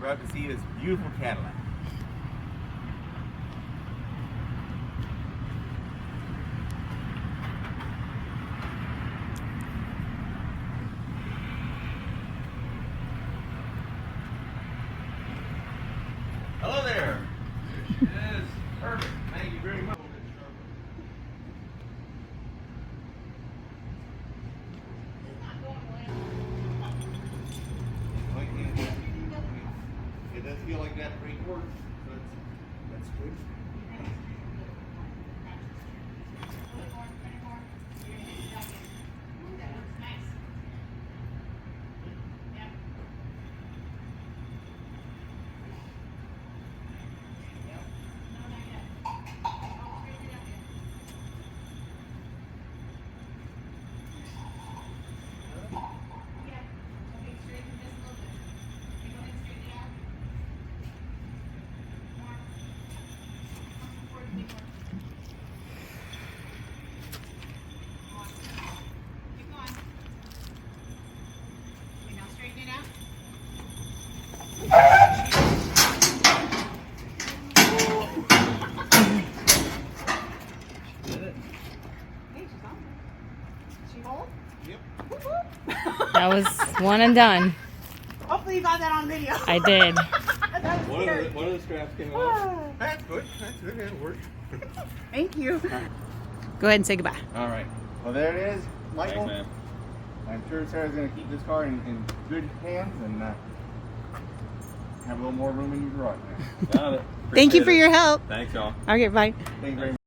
out to see this beautiful Cadillac. Hello there. Yes, perfect. Thank you very much. It does feel like that pre-work, so that's good. That was one and done. Hopefully you got that on video. I did. One of the straps came off. That's good. That's good. It'll work. Thank you. Go ahead and say goodbye. All right. Well, there it is, Michael. Thanks, man. I'm sure Sarah's going to keep this car in good hands and have a little more room in your garage now. Got it. Thank you Appreciate for it. your help. Thanks, y'all. Okay, bye. Thank you very much.